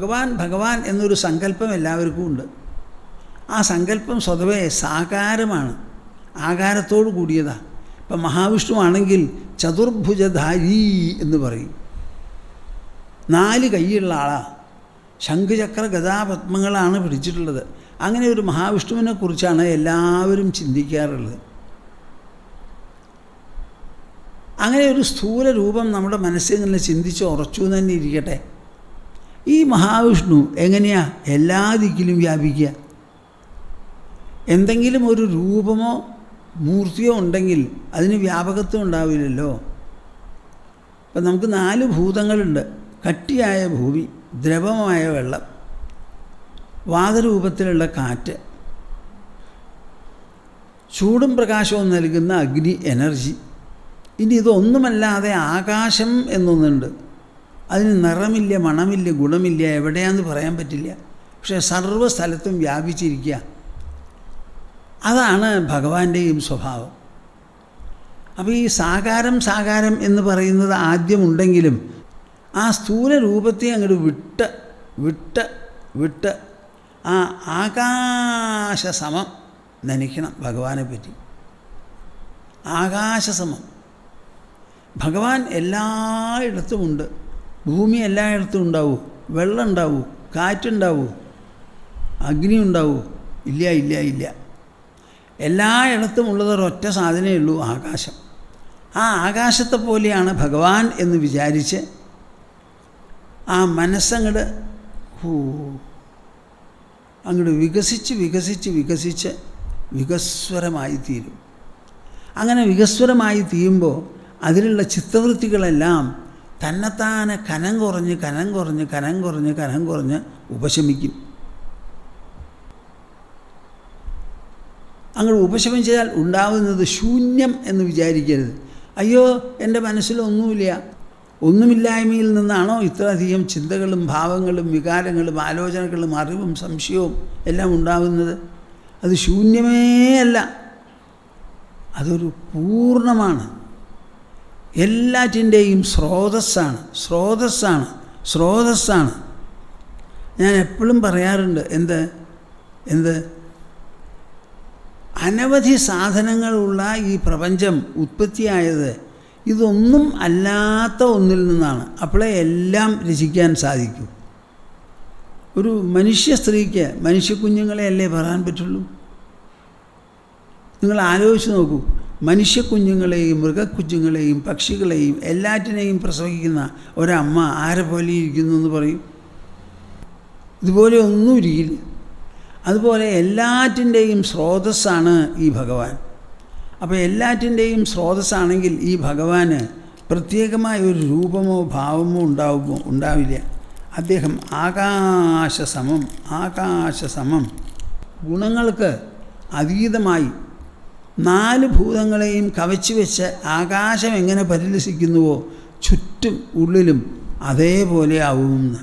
ഭഗവാൻ ഭഗവാൻ എന്നൊരു സങ്കല്പം എല്ലാവർക്കും ഉണ്ട്. ആ സങ്കല്പം സ്വതവേ സാകാരമാണ്, ആകാരത്തോടു കൂടിയതാണ്. ഇപ്പം മഹാവിഷ്ണു ആണെങ്കിൽ ചതുർഭുജധാരി എന്ന് പറയും, 4 കൈയുള്ള ആളാണ്, ശംഖുചക്ര ഗദാപത്മങ്ങളാണ് പിടിച്ചിട്ടുള്ളത്. അങ്ങനെ ഒരു മഹാവിഷ്ണുവിനെ കുറിച്ചാണ് എല്ലാവരും ചിന്തിക്കാറുള്ളത്. അങ്ങനെ ഒരു സ്ഥൂല രൂപം നമ്മുടെ മനസ്സിൽ നിന്ന് ചിന്തിച്ച് ഉറച്ചു തന്നെ ഇരിക്കട്ടെ. ഈ മഹാവിഷ്ണു എങ്ങനെയാ എല്ലാ ദിക്കിലും വ്യാപിക്കുക? എന്തെങ്കിലും ഒരു രൂപമോ മൂർത്തിയോ ഉണ്ടെങ്കിൽ അതിന് വ്യാപകത്വം ഉണ്ടാവില്ലല്ലോ. അപ്പം നമുക്ക് 4 ഭൂതങ്ങളുണ്ട്. കട്ടിയായ ഭൂമി, ദ്രവമായ വെള്ളം, വാതരൂപത്തിലുള്ള കാറ്റ്, ചൂടും പ്രകാശവും നൽകുന്ന അഗ്നി എനർജി. ഇനി ഇതൊന്നുമല്ലാതെ ആകാശം എന്നൊന്നുണ്ട്. അതിന് നിറമില്ല, മണമില്ല, ഗുണമില്ല, എവിടെയാണെന്ന് പറയാൻ പറ്റില്ല. പക്ഷേ സർവ്വസ്ഥലത്തും വ്യാപിച്ചിരിക്കുക. അതാണ് ഭഗവാന്റെയും സ്വഭാവം. അപ്പോൾ ഈ സാകാരം സാകാരം എന്ന് പറയുന്നത് ആദ്യമുണ്ടെങ്കിലും ആ സ്ഥൂല രൂപത്തെ അങ്ങോട്ട് വിട്ട് ആ ആകാശസമം നനയ്ക്കണം ഭഗവാനെ പറ്റി. ആകാശസമം. ഭഗവാൻ എല്ലായിടത്തുമുണ്ട്. ഭൂമി എല്ലായിടത്തും ഉണ്ടാവൂ, വെള്ളം ഉണ്ടാവൂ, കാറ്റുണ്ടാവൂ, അഗ്നി ഉണ്ടാവൂ? ഇല്ല ഇല്ല ഇല്ല. എല്ലായിടത്തും ഉള്ളത് ഒരൊറ്റ സാധനമേ ഉള്ളൂ, ആകാശം. ആ ആകാശത്തെ പോലെയാണ് ഭഗവാൻ എന്ന് വിചാരിച്ച് ആ മനസ്സങ്ങട് അങ്ങോട്ട് വികസിച്ച് വികസ്വരമായി തീരും. അങ്ങനെ വികസ്വരമായി തീരുമ്പോൾ അതിലുള്ള ചിത്തവൃത്തികളെല്ലാം തന്നെത്താനെ കനം കുറഞ്ഞ് ഉപശമിക്കും. അങ്ങോട്ട് ഉപശമിച്ചാൽ ഉണ്ടാവുന്നത് ശൂന്യം എന്ന് വിചാരിക്കരുത്. അയ്യോ, എൻ്റെ മനസ്സിലൊന്നുമില്ല. ഒന്നുമില്ലായ്മയിൽ നിന്നാണോ ഇത്രയധികം ചിന്തകളും ഭാവങ്ങളും വികാരങ്ങളും ആലോചനകളും അറിവും സംശയവും എല്ലാം ഉണ്ടാകുന്നത്? അത് ശൂന്യമേ അല്ല, അതൊരു പൂർണ്ണമാണ്. എല്ലാറ്റിൻ്റെയും സ്രോതസ്സാണ്. ഞാൻ എപ്പോഴും പറയാറുണ്ട്, എന്ത് അനവധി സാധനങ്ങളുള്ള ഈ പ്രപഞ്ചം ഉത്പത്തിയായത് ഇതൊന്നും അല്ലാത്ത ഒന്നിൽ നിന്നാണ്. അപ്പോഴേ എല്ലാം രചിക്കാൻ സാധിക്കൂ. ഒരു മനുഷ്യ സ്ത്രീക്ക് മനുഷ്യക്കുഞ്ഞുങ്ങളെയല്ലേ പറയാൻ പറ്റുള്ളൂ? നിങ്ങൾ ആലോചിച്ച് നോക്കൂ. മനുഷ്യക്കുഞ്ഞുങ്ങളെയും മൃഗക്കുഞ്ഞുങ്ങളെയും പക്ഷികളെയും എല്ലാറ്റിനെയും പ്രസവിക്കുന്ന ഒരമ്മ ആരെ പോലെ ഇരിക്കുന്നു എന്ന് പറയും? ഇതുപോലെ ഒന്നും ഇരിക്കില്ല. അതുപോലെ എല്ലാറ്റിൻ്റെയും സ്രോതസ്സാണ് ഈ ഭഗവാൻ. അപ്പോൾ എല്ലാറ്റിൻ്റെയും സ്രോതസ്സാണെങ്കിൽ ഈ ഭഗവാന് പ്രത്യേകമായ ഒരു രൂപമോ ഭാവമോ ഉണ്ടാവില്ല. അദ്ദേഹം ആകാശസമം ഗുണങ്ങൾക്ക് അതീതമായി 4 ഭൂതങ്ങളെയും കവച്ചു വെച്ച് ആകാശം എങ്ങനെ പരിലസിക്കുന്നുവോ ചുറ്റും ഉള്ളിലും അതേപോലെ ആവുമെന്ന്.